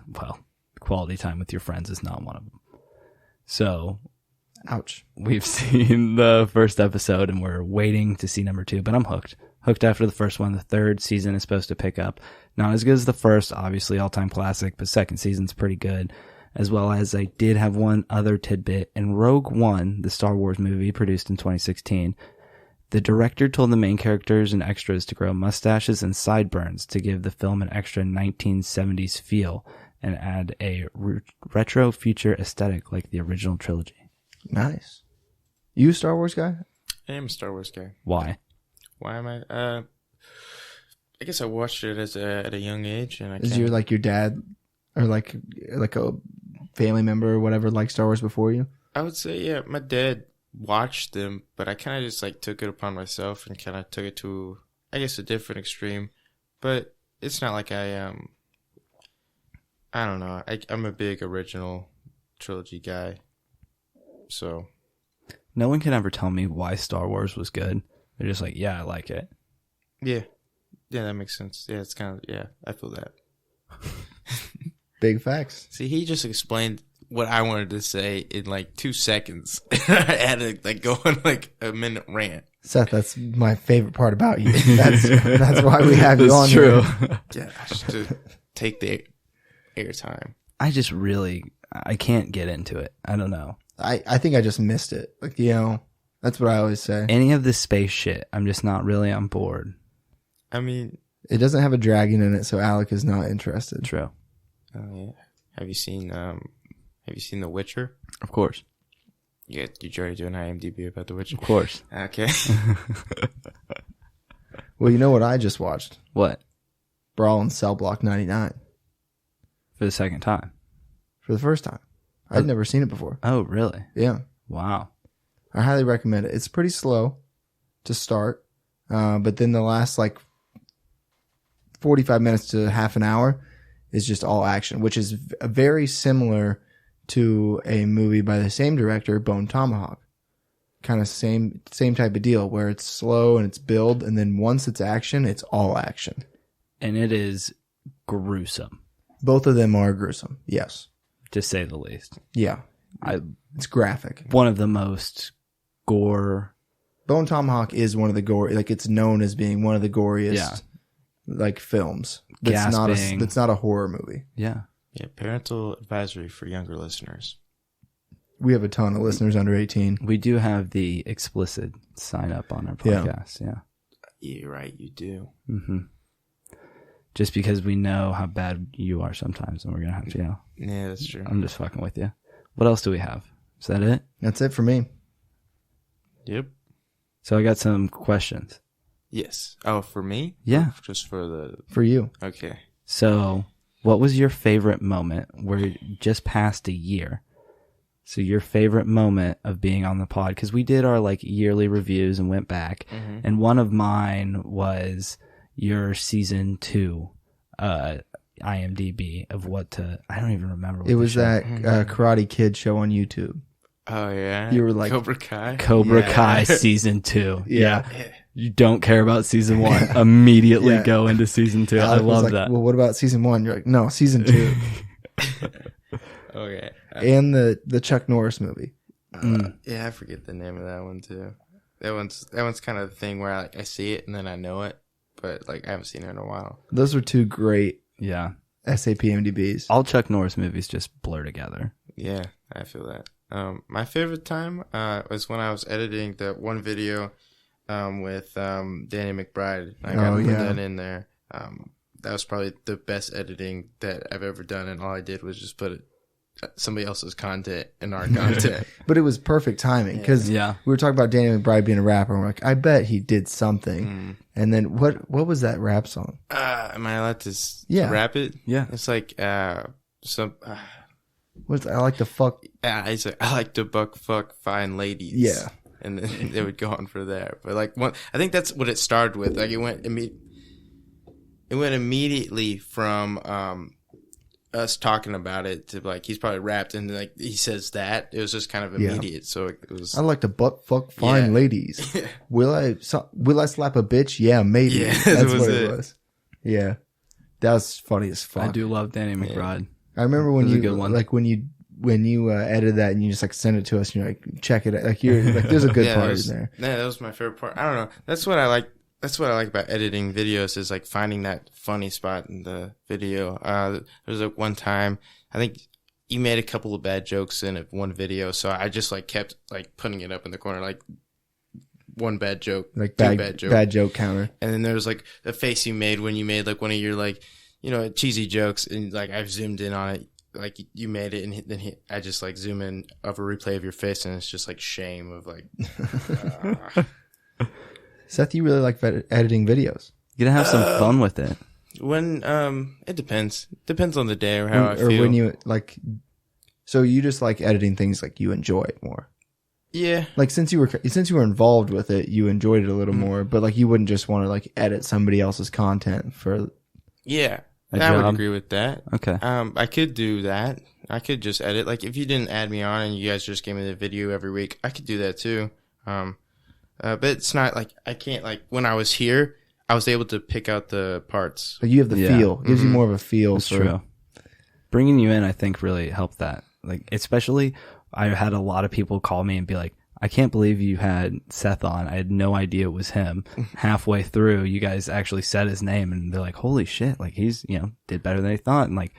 Speaker 3: Well, quality time with your friends is not one of them. So,
Speaker 1: ouch.
Speaker 3: We've seen the first episode and we're waiting to see number 2, but I'm hooked. Hooked after the first one. The 3rd season is supposed to pick up. Not as good as the first, obviously all-time classic, but 2nd season's pretty good. As well as I did have one other tidbit. In Rogue One, the Star Wars movie produced in 2016, the director told the main characters and extras to grow mustaches and sideburns to give the film an extra 1970s feel and add a retro future aesthetic like the original trilogy.
Speaker 1: Nice. You a Star Wars guy?
Speaker 2: I am a Star Wars guy.
Speaker 3: Why?
Speaker 2: Why am I? I guess I watched it at a young age, and
Speaker 1: Is your dad or like a family member or whatever like Star Wars before you?
Speaker 2: I would say yeah. My dad watched them, but I kind of just like took it upon myself and kind of took it to I guess a different extreme. But it's not like I don't know. I'm a big original trilogy guy, so.
Speaker 3: No one can ever tell me why Star Wars was good. They're just like, yeah, I like it.
Speaker 2: Yeah, that makes sense. Yeah, it's kind of I feel that.
Speaker 1: Big facts.
Speaker 2: See, he just explained what I wanted to say in like 2 seconds. I had to like go on like a minute rant.
Speaker 1: Seth, that's my favorite part about you. That's why we have you on
Speaker 3: true.
Speaker 1: here.
Speaker 2: Yeah, just to take the airtime.
Speaker 3: I can't get into it. I don't know.
Speaker 1: I think I just missed it. Like, that's what I always say.
Speaker 3: Any of this space shit, I'm just not really on board.
Speaker 2: I mean,
Speaker 1: It doesn't have a dragon in it, so Alec is not interested.
Speaker 3: True.
Speaker 2: oh yeah. Have you seen The Witcher?
Speaker 3: Of course.
Speaker 2: Yeah, did you already do an IMDb about The Witcher?
Speaker 3: Of course.
Speaker 2: Okay.
Speaker 1: Well, you know what I just watched?
Speaker 3: What?
Speaker 1: Brawl in Cell Block 99
Speaker 3: For the second time.
Speaker 1: for the first time. I'd never seen it before.
Speaker 3: Oh, really?
Speaker 1: Yeah.
Speaker 3: Wow.
Speaker 1: I highly recommend it. It's pretty slow to start, but then the last like 45 minutes to half an hour is just all action, which is very similar to a movie by the same director, Bone Tomahawk. Kind of same type of deal where it's slow and it's build, and then once it's action, it's all action.
Speaker 3: And it is gruesome,
Speaker 1: Both of them are gruesome. Yes.
Speaker 3: to say the least.
Speaker 1: Yeah. It's graphic.
Speaker 3: One of the most gore.
Speaker 1: Bone Tomahawk is one of the gore, like it's known as being one of the goriest, like films.
Speaker 3: Gasping.
Speaker 1: That's not a horror movie.
Speaker 3: Yeah.
Speaker 2: Yeah, parental advisory for younger listeners.
Speaker 1: We have a ton of listeners under 18.
Speaker 3: We do have the explicit sign up on our
Speaker 1: Yeah.
Speaker 3: podcast. Yeah.
Speaker 2: You're right, you do.
Speaker 3: Mm-hmm. Just because we know how bad you are sometimes, and we're going to have to,
Speaker 2: Yeah, that's true.
Speaker 3: I'm just fucking with you. What else do we have? Is that it?
Speaker 1: That's it for me.
Speaker 2: Yep.
Speaker 3: So I got some questions.
Speaker 2: Yes. Oh, for me?
Speaker 3: Yeah.
Speaker 2: Just for the...
Speaker 1: For you.
Speaker 2: Okay.
Speaker 3: So what was your favorite moment where you just passed a year? So your favorite moment of being on the pod, because we did our like yearly reviews and went back, and one of mine was your season 2 IMDb of what to, I don't even remember. What
Speaker 1: It
Speaker 3: the
Speaker 1: was
Speaker 3: show-
Speaker 1: that Karate Kid show on YouTube.
Speaker 2: Oh, yeah?
Speaker 1: You were like-
Speaker 2: Cobra Kai?
Speaker 3: Cobra
Speaker 2: Yeah.
Speaker 3: Kai season 2.
Speaker 1: Yeah.
Speaker 3: You don't care about season 1. Immediately
Speaker 1: Yeah.
Speaker 3: go into season 2. I
Speaker 1: Alec was
Speaker 3: love
Speaker 1: like,
Speaker 3: that.
Speaker 1: Well, what about season 1? You're like, no, season 2.
Speaker 2: Okay.
Speaker 1: And the Chuck Norris movie.
Speaker 2: Yeah, I forget the name of that one, too. That one's kind of the thing where I see it and then I know it, but like I haven't seen it in a while.
Speaker 1: Those were two great
Speaker 3: Yeah.
Speaker 1: SAP MDBs.
Speaker 3: All Chuck Norris movies just blur together.
Speaker 2: Yeah, I feel that. My favorite time was when I was editing that one video with Danny McBride. I got to put that in there. That was probably the best editing that I've ever done, and all I did was just put somebody else's content in our content.
Speaker 1: But it was perfect timing because
Speaker 3: Yeah.
Speaker 1: we were talking about Danny McBride being a rapper, and we're like, I bet he did something. And then what was that rap song?
Speaker 2: Am I allowed to rap it?
Speaker 3: Yeah.
Speaker 2: It's like some.
Speaker 1: What's I like to fuck?
Speaker 2: It's like, I like to fuck fine ladies.
Speaker 1: Yeah.
Speaker 2: And then they would go on for there. But like I think that's what it started with. Like it went immediately from us talking about it to like he's probably rapped and like he says that. It was just kind of immediate. So it was.
Speaker 1: I like to fuck fine ladies. Will I slap a bitch? Yeah, maybe.
Speaker 2: Yeah,
Speaker 1: that's
Speaker 2: was
Speaker 1: what
Speaker 2: it.
Speaker 1: it was. Yeah, that was funny as fuck.
Speaker 3: I do love Danny McBride.
Speaker 1: I remember when
Speaker 3: It was a
Speaker 1: you
Speaker 3: good one.
Speaker 1: like when you edited that and you just like send it to us and you're like check it out. Like you're like there's a good part in there.
Speaker 2: Yeah, that was my favorite part. I don't know. That's what I like. That's what I like about editing videos is like finding that funny spot in the video. There was like one time I think you made a couple of bad jokes in one video, so I just like kept like putting it up in the corner like one bad joke,
Speaker 1: Like
Speaker 2: two bad joke.
Speaker 1: bad joke counter.
Speaker 2: And then there was like a face you made when you made like one of your like cheesy jokes, and like I've zoomed in on it. Like you made it, and then I just like zoom in of a replay of your face, and it's just like shame of like.
Speaker 1: Seth, you really like editing videos.
Speaker 3: You're going to have some fun with it.
Speaker 2: When it depends on the day or how I
Speaker 1: or
Speaker 2: feel.
Speaker 1: when you like. So you just like editing things like you enjoy it more.
Speaker 2: Yeah,
Speaker 1: Like since you were involved with it, you enjoyed it a little more. But like you wouldn't just want to like edit somebody else's content for.
Speaker 2: yeah,
Speaker 3: A
Speaker 2: I would
Speaker 3: job?
Speaker 2: agree with that.
Speaker 3: Okay.
Speaker 2: I could do that. I could just edit. Like if you didn't add me on and you guys just gave me the video every week, I could do that too. But it's not like I can't like when I was here, I was able to pick out the parts.
Speaker 1: Like you have the
Speaker 3: Yeah.
Speaker 1: feel. It gives you more of a feel.
Speaker 3: That's
Speaker 1: for,
Speaker 3: true. Bringing you in, I think, really helped that. Like, especially, I had a lot of people call me and be like, I can't believe you had Seth on. I had no idea it was him. Halfway through, you guys actually said his name, and they're like, holy shit, like, he's, did better than I thought. And, like,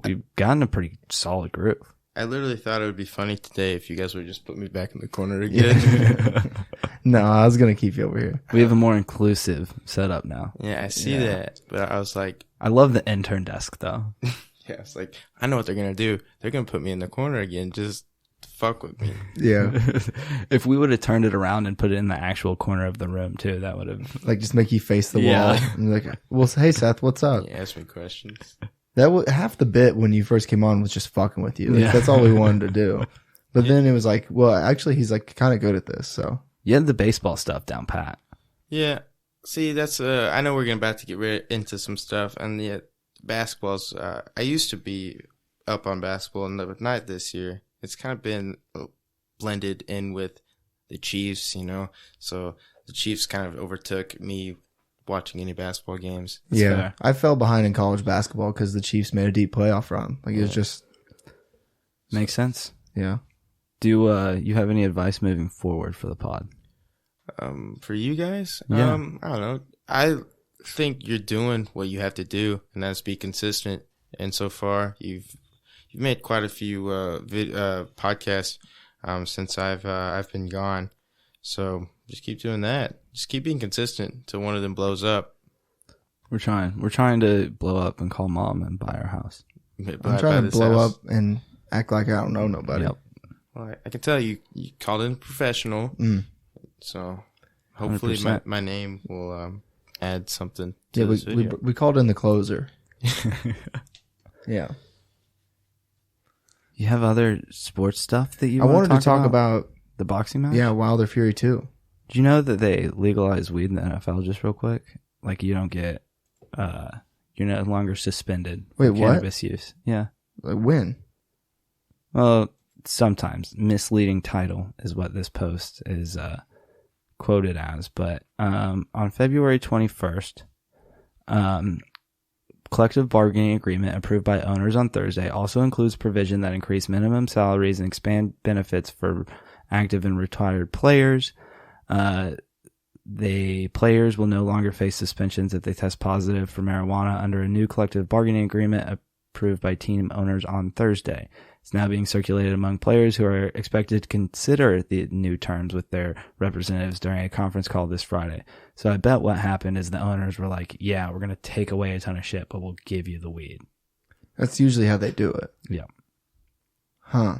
Speaker 3: we've gotten a pretty solid group.
Speaker 2: I literally thought it would be funny today if you guys would just put me back in the corner again.
Speaker 1: No, I was gonna keep you over here.
Speaker 3: We have a more inclusive setup now.
Speaker 2: Yeah, I see that. But I was like,
Speaker 3: I love the intern desk though.
Speaker 2: yeah, it's like, I know what they're going to do. They're going to put me in the corner again just to fuck with me.
Speaker 1: Yeah,
Speaker 3: If we would have turned it around and put it in the actual corner of the room too, that would have.
Speaker 1: like just make you face the
Speaker 3: Yeah.
Speaker 1: wall. And like, well, hey Seth, what's up?
Speaker 2: You ask me questions.
Speaker 1: That was half the bit when you first came on was just fucking with you. Like,
Speaker 3: Yeah.
Speaker 1: That's all we wanted to do. But then it was like, well, actually, he's like kind of good at this. So
Speaker 3: You had the baseball stuff down pat.
Speaker 2: Yeah. See, that's, I know we're about to get into some stuff. And yeah, basketball's, I used to be up on basketball, and but not this year. It's kind of been blended in with the Chiefs, you know. So the Chiefs kind of overtook me watching any basketball games.
Speaker 3: That's
Speaker 1: yeah,
Speaker 3: fair.
Speaker 1: I fell behind in college basketball because the Chiefs made a deep playoff run. Like it was just,
Speaker 3: Makes sense.
Speaker 1: yeah.
Speaker 3: Do you have any advice moving forward for the pod?
Speaker 2: For you guys,
Speaker 3: Yeah.
Speaker 2: I don't know. I think you're doing what you have to do, and that's be consistent. And so far, you've made quite a few podcasts since I've been gone. So just keep doing that. Just keep being consistent until one of them blows up.
Speaker 3: We're trying to blow up and call mom and buy our house.
Speaker 1: I'm trying to blow up and act like I don't know nobody.
Speaker 3: Yep.
Speaker 2: Well, I can tell you called in professional. So hopefully
Speaker 3: 100%.
Speaker 2: my name will add something to
Speaker 1: Yeah,
Speaker 2: this video.
Speaker 1: we called in the closer. Yeah.
Speaker 3: You have other sports stuff that you
Speaker 1: I
Speaker 3: want
Speaker 1: wanted to talk about
Speaker 3: the boxing match?
Speaker 1: yeah, Wilder Fury 2.
Speaker 3: Do you know that they legalized weed in the NFL just real quick? Like you don't get, you're no longer suspended
Speaker 1: Wait,
Speaker 3: for
Speaker 1: what?
Speaker 3: cannabis use. Yeah.
Speaker 1: Like when?
Speaker 3: Well, sometimes misleading title is what this post is quoted as. But on February 21st, collective bargaining agreement approved by owners on Thursday also includes provision that increase minimum salaries and expand benefits for active and retired players. The players will no longer face suspensions if they test positive for marijuana under a new collective bargaining agreement approved by team owners on Thursday. It's now being circulated among players who are expected to consider the new terms with their representatives during a conference call this Friday. So I bet what happened is the owners were like, yeah, we're going to take away a ton of shit, but we'll give you the weed.
Speaker 1: That's usually how they do it.
Speaker 3: Yeah.
Speaker 1: Huh.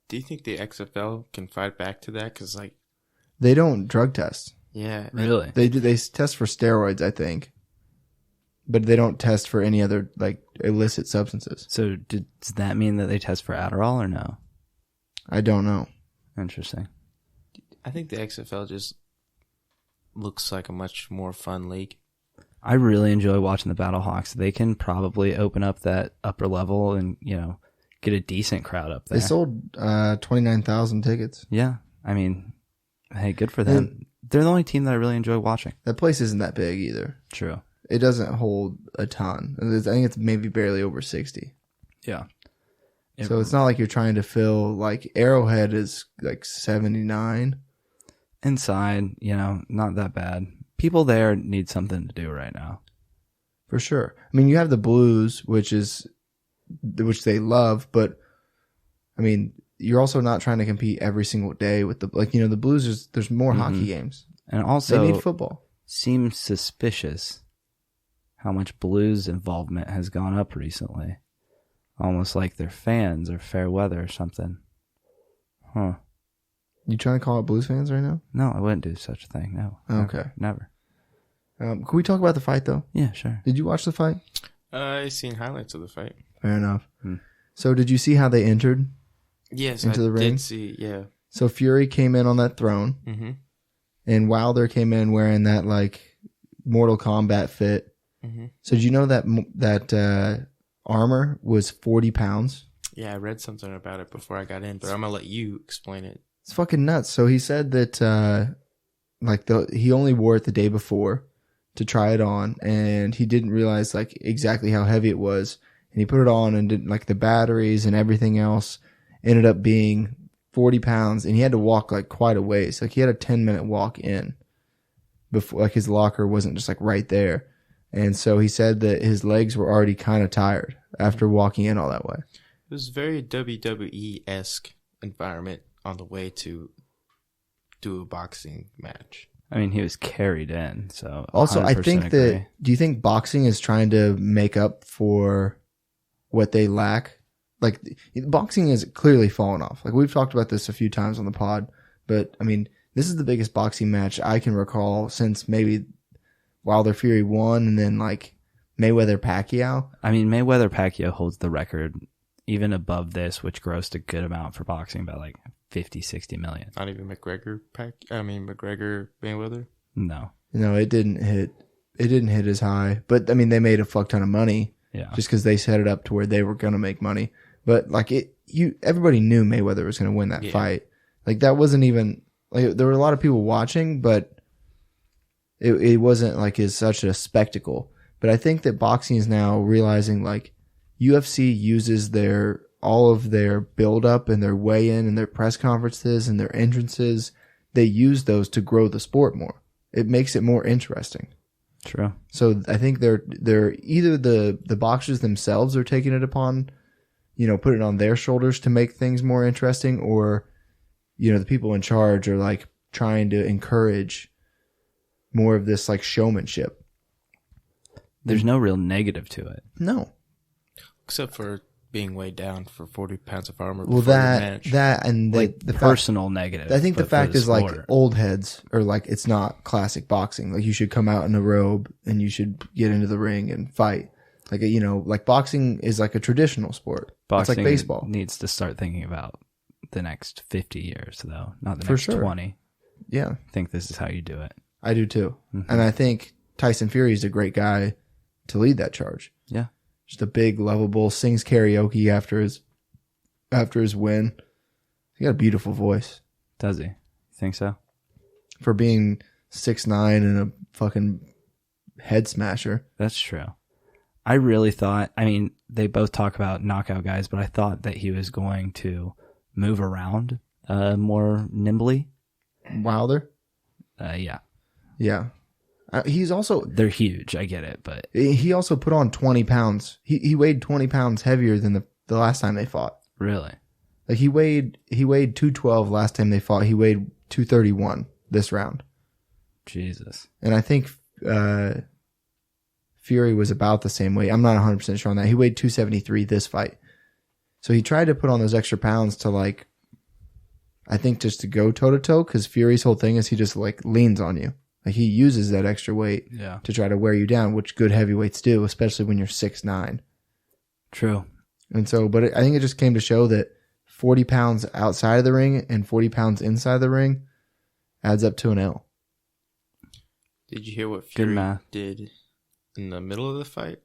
Speaker 2: Do you think the XFL can fight back to that? Because, like,
Speaker 1: They don't drug test.
Speaker 3: Yeah. Really?
Speaker 1: They do. They test for steroids, I think, but they don't test for any other like illicit substances.
Speaker 3: So does that mean that they test for Adderall or no?
Speaker 1: I don't know.
Speaker 3: Interesting.
Speaker 2: I think the XFL just looks like a much more fun league.
Speaker 3: I really enjoy watching the Battlehawks. They can probably open up that upper level and, get a decent crowd up there.
Speaker 1: They sold 29,000 tickets.
Speaker 3: Yeah. I mean, hey, good for them. They're the only team that I really enjoy watching.
Speaker 1: That place isn't that big either.
Speaker 3: True.
Speaker 1: It doesn't hold a ton. I think it's maybe barely over 60.
Speaker 3: Yeah.
Speaker 1: So it's not like you're trying to fill, like Arrowhead is like 79.
Speaker 3: Inside, not that bad. People there need something to do right now.
Speaker 1: For sure. I mean, you have the Blues, which they love, but I mean, you're also not trying to compete every single day with the Blues. There's more hockey games.
Speaker 3: And also,
Speaker 1: They need football.
Speaker 3: seems suspicious how much Blues involvement has gone up recently. Almost like their fans are fair weather or something. Huh.
Speaker 1: You trying to call out Blues fans right now?
Speaker 3: No, I wouldn't do such a thing. No.
Speaker 1: Okay.
Speaker 3: Never.
Speaker 1: Can we talk about the fight though?
Speaker 3: Yeah, sure.
Speaker 1: Did you watch the fight?
Speaker 2: I seen highlights of the fight.
Speaker 1: Fair enough. So did you see how they entered?
Speaker 2: Yes,
Speaker 1: Into
Speaker 2: I
Speaker 1: the ring?
Speaker 2: did see. Yeah.
Speaker 1: So Fury came in on that throne,
Speaker 2: Mm-hmm.
Speaker 1: and Wilder came in wearing that like Mortal Kombat fit.
Speaker 2: Mm-hmm.
Speaker 1: So did you know that armor was 40 pounds?
Speaker 2: Yeah, I read something about it before I got in, but I'm gonna let you explain it.
Speaker 1: It's fucking nuts. So he said that he only wore it the day before to try it on, and he didn't realize like exactly how heavy it was, and he put it on and didn't like the batteries and everything else ended up being 40 pounds, and he had to walk like quite a ways. Like he had a 10-minute walk in before, like his locker wasn't just like right there. And so he said that his legs were already kind of tired after walking in all that way.
Speaker 2: was very WWE-esque environment on the way to do a boxing match.
Speaker 3: I mean, he was carried in, so
Speaker 1: Also, I
Speaker 3: 100%
Speaker 1: think
Speaker 3: agree.
Speaker 1: that, do you think boxing is trying to make up for what they lack? Like, boxing is clearly fallen off. Like, we've talked about this a few times on the pod, but I mean, this is the biggest boxing match I can recall since maybe Wilder Fury 1 and then like Mayweather Pacquiao.
Speaker 3: I mean, Mayweather Pacquiao holds the record even above this, which grossed a good amount for boxing, about like 50, 60 million.
Speaker 2: Not even McGregor Mayweather.
Speaker 3: No.
Speaker 1: No, it didn't hit as high, but I mean, they made a fuck ton of money
Speaker 3: Yeah.
Speaker 1: just because they set it up to where they were going to make money. But like everybody knew Mayweather was going to win that fight. Like that wasn't even like there were a lot of people watching, but it wasn't like it's such a spectacle. But I think that boxing is now realizing like UFC uses all of their build up and their weigh in and their press conferences and their entrances. They use those to grow the sport more. It makes it more interesting.
Speaker 3: True.
Speaker 1: So I think they're either the boxers themselves are taking it upon, put it on their shoulders to make things more interesting, or, the people in charge are like trying to encourage more of this like showmanship.
Speaker 3: There's no real negative to it.
Speaker 1: No.
Speaker 2: Except for being weighed down for 40 pounds of armor
Speaker 1: Well,
Speaker 2: before the match.
Speaker 1: the
Speaker 3: Personal negative.
Speaker 1: I think the
Speaker 3: but for
Speaker 1: fact is like
Speaker 3: sport.
Speaker 1: old heads are like, it's not classic boxing. Like you should come out in a robe and you should get into the ring and fight. Like, like boxing is like a traditional sport.
Speaker 3: Boxing
Speaker 1: it's like baseball.
Speaker 3: needs to start thinking about the next 50 years, though, not the
Speaker 1: For
Speaker 3: next
Speaker 1: sure.
Speaker 3: 20.
Speaker 1: Yeah,
Speaker 3: I think this is how you do it.
Speaker 1: I do too.
Speaker 3: Mm-hmm.
Speaker 1: And I think Tyson Fury is a great guy to lead that charge.
Speaker 3: Yeah.
Speaker 1: Just a big, lovable, sings karaoke after his win. He got a beautiful voice
Speaker 3: Does he? Think so?
Speaker 1: for being 6'9" and a fucking head smasher.
Speaker 3: That's true. I really thought, I mean, they both talk about knockout guys, but I thought that he was going to move around more nimbly.
Speaker 1: Wilder.
Speaker 3: Yeah.
Speaker 1: Yeah. He's also,
Speaker 3: They're huge. I get it, but
Speaker 1: he also put on 20 pounds. He weighed 20 pounds heavier than the last time they fought.
Speaker 3: really.
Speaker 1: Like he weighed 212 last time they fought. He weighed 231 this round.
Speaker 3: Jesus.
Speaker 1: And I think Fury was about the same weight. I'm not 100% sure on that. He weighed 273 this fight. So he tried to put on those extra pounds to like, I think just to go toe to toe, because Fury's whole thing is he just like leans on you. Like he uses that extra weight
Speaker 3: Yeah.
Speaker 1: to try to wear you down, which good heavyweights do, especially when you're 6'9".
Speaker 3: True.
Speaker 1: And so, but I think it just came to show that 40 pounds outside of the ring and 40 pounds inside the ring adds up to an L.
Speaker 2: Did you hear what
Speaker 3: Good
Speaker 2: Fury
Speaker 3: math.
Speaker 2: did in the middle of the fight?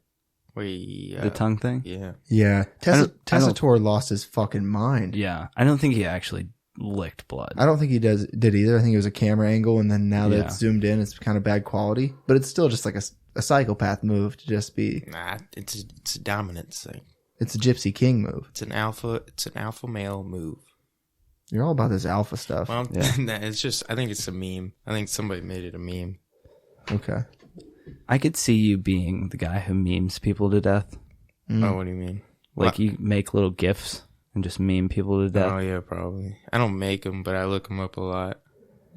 Speaker 2: Where he,
Speaker 3: The tongue thing?
Speaker 2: Yeah.
Speaker 1: Yeah.
Speaker 3: I don't-
Speaker 1: Tessitore lost his fucking mind.
Speaker 3: Yeah. I don't think he actually licked blood.
Speaker 1: I don't think he did either. I think it was a camera angle, and then now that
Speaker 3: Yeah.
Speaker 1: it's zoomed in, it's kind of bad quality. But it's still just like a psychopath move to just be.
Speaker 2: Nah, it's a dominance thing.
Speaker 1: It's a Gypsy King move.
Speaker 2: It's an alpha male move.
Speaker 1: You're all about this alpha stuff.
Speaker 2: Well,
Speaker 3: Yeah.
Speaker 2: it's just, I think it's a meme. I think somebody made it a meme.
Speaker 1: Okay.
Speaker 3: I could see you being the guy who memes people to death.
Speaker 2: Oh, what do you mean?
Speaker 3: Like
Speaker 2: What?
Speaker 3: you make little GIFs and just meme people to death.
Speaker 2: Oh yeah, probably. I don't make them, but I look them up a lot,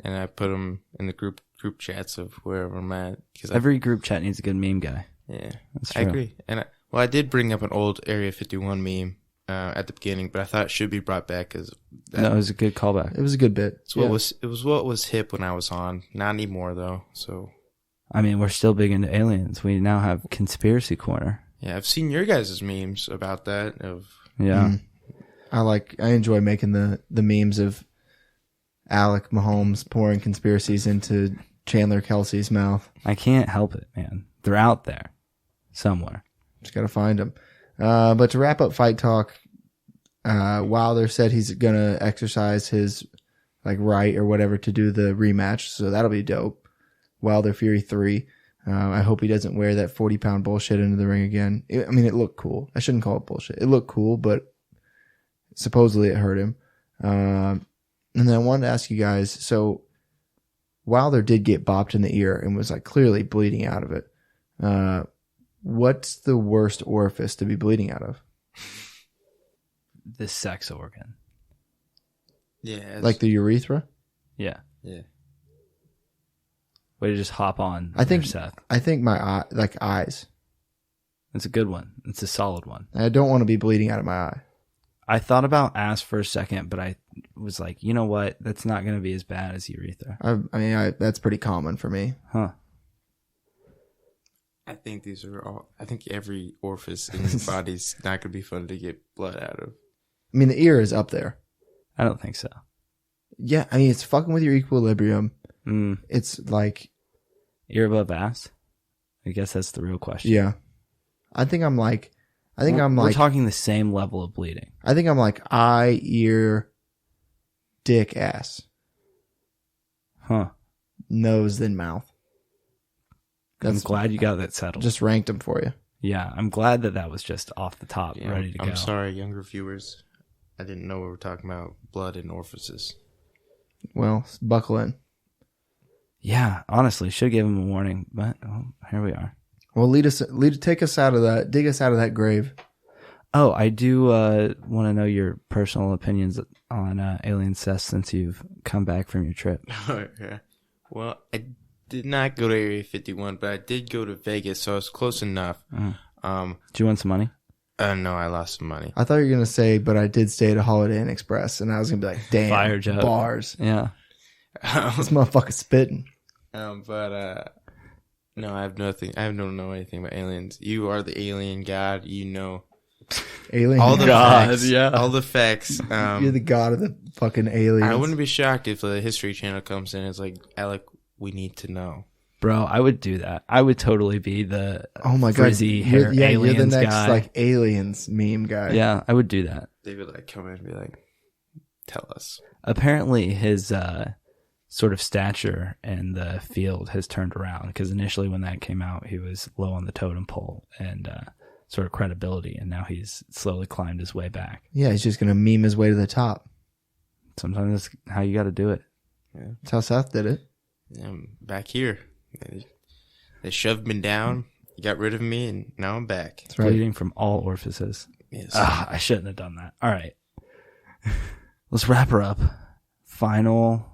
Speaker 2: and I put them in the group chats of wherever I'm at. Cause
Speaker 3: Every group chat needs a good meme guy.
Speaker 2: yeah,
Speaker 3: That's
Speaker 2: I
Speaker 3: true.
Speaker 2: agree. And I did bring up an old Area 51 meme at the beginning, but I thought it should be brought back because
Speaker 3: No, it was a good callback.
Speaker 1: It was a good bit.
Speaker 2: it was what was hip when I was on. Not anymore though. So
Speaker 3: I mean, we're still big into aliens. We now have Conspiracy Corner.
Speaker 2: yeah, I've seen your guys' memes about that. Of
Speaker 3: Yeah.
Speaker 1: I enjoy making the memes of Alec Mahomes pouring conspiracies into Chandler Kelsey's mouth.
Speaker 3: I can't help it, man. They're out there somewhere.
Speaker 1: Just got to find them. But to wrap up Fight Talk, Wilder said he's going to exercise his like right or whatever to do the rematch. So that'll be dope. Wilder Fury 3. I hope he doesn't wear that 40-pound bullshit into the ring again. It looked cool. I shouldn't call it bullshit. It looked cool, but supposedly it hurt him. And then I wanted to ask you guys, so Wilder did get bopped in the ear and was like clearly bleeding out of it. What's the worst orifice to be bleeding out of?
Speaker 3: the sex organ.
Speaker 2: Yeah.
Speaker 1: Like the urethra.
Speaker 3: Yeah.
Speaker 2: Yeah.
Speaker 3: Way to just hop on.
Speaker 1: I think
Speaker 3: there, Seth.
Speaker 1: I think my eye, like eyes.
Speaker 3: It's a good one. It's a solid one.
Speaker 1: I don't want to be bleeding out of my eye.
Speaker 3: I thought about ass for a second, but I was like, you know what? That's not going to be as bad as urethra.
Speaker 1: I mean, that's pretty common for me.
Speaker 3: Huh.
Speaker 2: I think these are all. I think every orifice in your body's not gonna be fun to get blood out of.
Speaker 1: I mean, the ear is up there.
Speaker 3: I don't think so.
Speaker 1: Yeah, I mean, it's fucking with your equilibrium.
Speaker 3: Mm.
Speaker 1: It's like,
Speaker 3: Ear above ass? I guess that's the real question.
Speaker 1: yeah. I think I'm like
Speaker 3: We're talking the same level of bleeding.
Speaker 1: I think I'm like eye, ear, dick, ass,
Speaker 3: Huh.
Speaker 1: nose, then mouth.
Speaker 3: I'm glad you got that settled.
Speaker 1: Just ranked them for you.
Speaker 3: Yeah, I'm glad that was just off the top,
Speaker 2: Yeah,
Speaker 3: ready to go.
Speaker 2: I'm sorry, younger viewers. I didn't know we were talking about blood and orifices.
Speaker 1: Well, buckle in.
Speaker 3: Yeah, honestly, should give him a warning, but here we are.
Speaker 1: Well, take us out of that, dig us out of that grave.
Speaker 3: Oh, I do want to know your personal opinions on Alien Seth since you've come back from your trip.
Speaker 2: Yeah. Well, I did not go to Area 51, but I did go to Vegas, so I was close enough.
Speaker 3: Do you want some money?
Speaker 2: No, I lost some money.
Speaker 1: I thought you were gonna say, but I did stay at a Holiday Inn Express, and I was gonna be like, damn,
Speaker 3: Fire joke.
Speaker 1: bars.
Speaker 3: Yeah.
Speaker 1: This motherfucker's spitting.
Speaker 2: No, I have nothing. I don't know anything about aliens. You are the alien god. You know
Speaker 1: Alien.
Speaker 2: all the
Speaker 3: God,
Speaker 2: facts.
Speaker 3: yeah.
Speaker 2: All the facts.
Speaker 1: You're the god of the fucking aliens.
Speaker 2: I wouldn't be shocked if the History Channel comes in and is like, Alec, we need to know.
Speaker 3: Bro, I would do that. I would totally be the
Speaker 1: Oh my god,
Speaker 3: frizzy hair aliens
Speaker 1: you're the next
Speaker 3: guy.
Speaker 1: like aliens meme guy.
Speaker 3: Yeah, I would do that.
Speaker 2: They would like come in and be like, tell us.
Speaker 3: Apparently, his sort of stature in the field has turned around because initially when that came out, he was low on the totem pole and sort of credibility, and now he's slowly climbed his way back.
Speaker 1: Yeah, he's just gonna meme his way to the top.
Speaker 3: Sometimes that's how you got to do it.
Speaker 2: Yeah.
Speaker 1: That's how Seth did it.
Speaker 2: I'm back here. They shoved me down, got rid of me, and now I'm back.
Speaker 1: That's right.
Speaker 3: Bleeding from all orifices.
Speaker 2: Yes.
Speaker 3: I shouldn't have done that. All right. Let's wrap her up. Final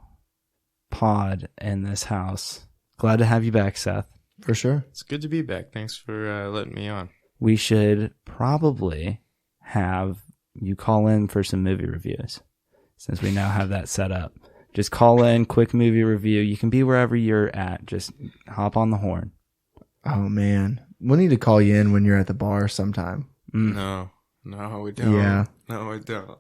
Speaker 3: pod in this house. Glad to have you back, Seth.
Speaker 1: For sure.
Speaker 2: It's good to be back. Thanks for letting me on.
Speaker 3: We should probably have you call in for some movie reviews since we now have that set up. Just call in, quick movie review. You can be wherever you're at. Just hop on the horn.
Speaker 1: Oh man, we'll need to call you in when you're at the bar sometime.
Speaker 2: No, we don't.
Speaker 1: Yeah.
Speaker 2: No, we don't.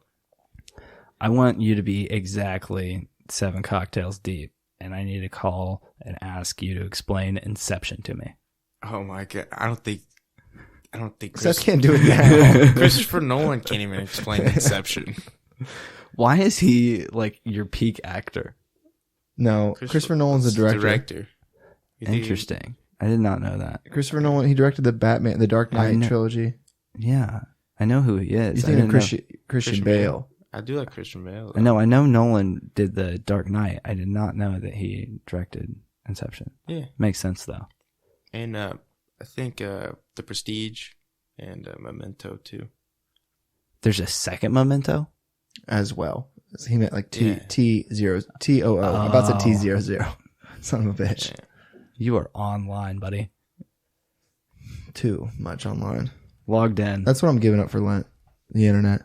Speaker 3: I want you to be exactly 7 cocktails deep, and I need to call and ask you to explain Inception to me.
Speaker 2: Oh my god, I don't think
Speaker 1: Seth can't do it now.
Speaker 2: Christopher Nolan can't even explain Inception.
Speaker 3: Why is he like your peak actor?
Speaker 1: No, Christopher Nolan's a director.
Speaker 2: You think
Speaker 3: Interesting. I did not know that.
Speaker 1: Christopher Nolan, he directed the Batman, the Dark Knight trilogy.
Speaker 3: Yeah, I know who he is.
Speaker 1: You think of Christian
Speaker 2: Christian
Speaker 1: Bale?
Speaker 2: I do like Christian Bale.
Speaker 3: I know Nolan did the Dark Knight. I did not know that he directed Inception.
Speaker 2: Yeah.
Speaker 3: Makes sense though.
Speaker 2: And I think The Prestige and Memento too.
Speaker 3: There's a second Memento?
Speaker 1: As well. He meant like
Speaker 2: Yeah.
Speaker 1: T0 TOO. I'm about to say T00. Son of a bitch.
Speaker 2: Yeah.
Speaker 3: You are online, buddy.
Speaker 1: Too much online.
Speaker 3: Logged in.
Speaker 1: That's what I'm giving up for Lent. The internet.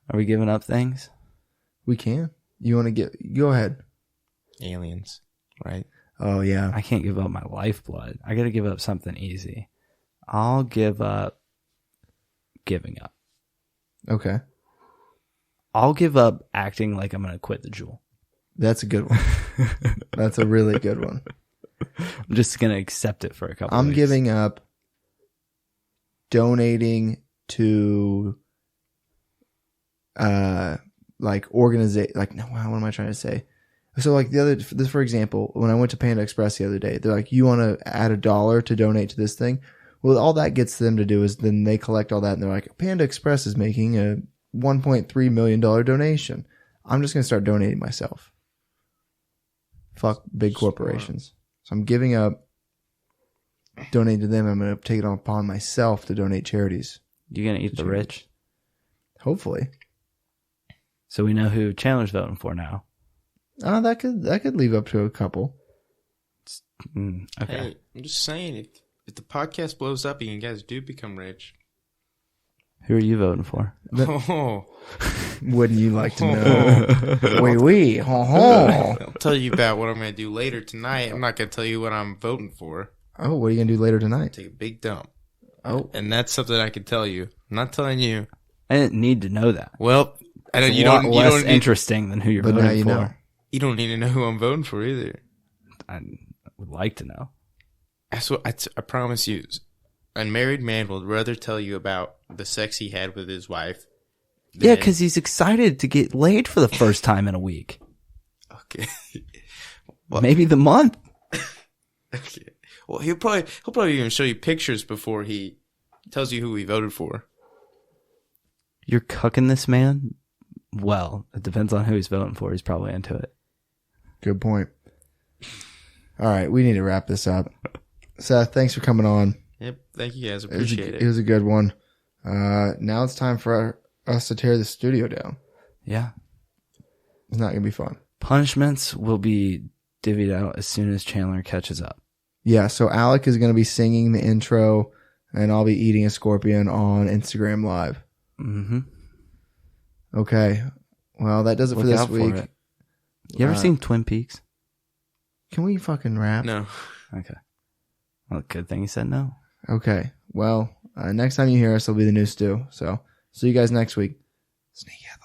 Speaker 3: Are we giving up things?
Speaker 1: We can. You want to go ahead.
Speaker 2: Aliens, right?
Speaker 1: Oh yeah.
Speaker 3: I can't give up my lifeblood. I got to give up something easy. I'll give up giving up.
Speaker 1: Okay.
Speaker 3: I'll give up acting like I'm going to quit the Jewel.
Speaker 1: That's a good one. That's a really good one.
Speaker 3: I'm just going to accept it for a couple
Speaker 1: I'm
Speaker 3: weeks.
Speaker 1: giving up donating to like organization, like, no, what am I trying to say? So like this, for example, when I went to Panda Express the other day, they're like, you want to add $1 to donate to this thing? Well, all that gets them to do is then they collect all that and they're like, Panda Express is making a $1.3 million donation. I'm just going to start donating myself. Fuck big corporations. So I'm giving up donating to them. I'm going to take it upon myself to donate charities.
Speaker 3: You going to eat the rich?
Speaker 1: Hopefully.
Speaker 3: So we know who Chandler's voting for now.
Speaker 1: Oh, that could leave up to a couple.
Speaker 3: Okay.
Speaker 2: Hey, I'm just saying, if the podcast blows up and you guys do become rich.
Speaker 3: Who are you voting for?
Speaker 2: Oh,
Speaker 1: Wouldn't you like to know? Wee.
Speaker 2: I'll tell you about what I'm going to do later tonight. I'm not going to tell you what I'm voting for.
Speaker 1: Oh, what are you gonna do later tonight?
Speaker 2: Take a big dump.
Speaker 1: Oh,
Speaker 2: And that's something I can tell you. I'm not telling you.
Speaker 3: I didn't need to know that.
Speaker 2: Well, I know
Speaker 3: It's
Speaker 2: you
Speaker 3: a lot
Speaker 2: don't.
Speaker 3: less
Speaker 2: Need,
Speaker 3: interesting than who you're
Speaker 1: but
Speaker 3: voting
Speaker 1: now you
Speaker 3: for.
Speaker 1: know.
Speaker 2: you don't need to know who I'm voting for either.
Speaker 3: I would like to know.
Speaker 2: That's what I promise you. A married man would rather tell you about the sex he had with his wife.
Speaker 3: Yeah, because he's excited to get laid for the first time in a week.
Speaker 2: Okay.
Speaker 3: Maybe the month.
Speaker 2: Okay. Well, he'll probably even show you pictures before he tells you who he voted for.
Speaker 3: You're cucking this man? Well, it depends on who he's voting for. He's probably into it.
Speaker 1: good point. All right, we need to wrap this up. Seth, thanks for coming on.
Speaker 2: Yep. Thank you guys. Appreciate it.
Speaker 1: It was a good one. Now it's time for us to tear the studio down.
Speaker 3: Yeah.
Speaker 1: It's not gonna be fun.
Speaker 3: Punishments will be divvied out as soon as Chandler catches up.
Speaker 1: Yeah, so Alec is gonna be singing the intro, and I'll be eating a scorpion on Instagram Live.
Speaker 3: Mm-hmm.
Speaker 1: Okay. Well, that does it for
Speaker 3: Look
Speaker 1: this
Speaker 3: out for
Speaker 1: week.
Speaker 3: it. You ever seen Twin Peaks?
Speaker 1: Can we fucking wrap?
Speaker 2: No.
Speaker 3: Okay. Well, good thing you said no.
Speaker 1: Okay. Well, next time you hear us, it'll be the new stew. So, see you guys next week. Sneak out.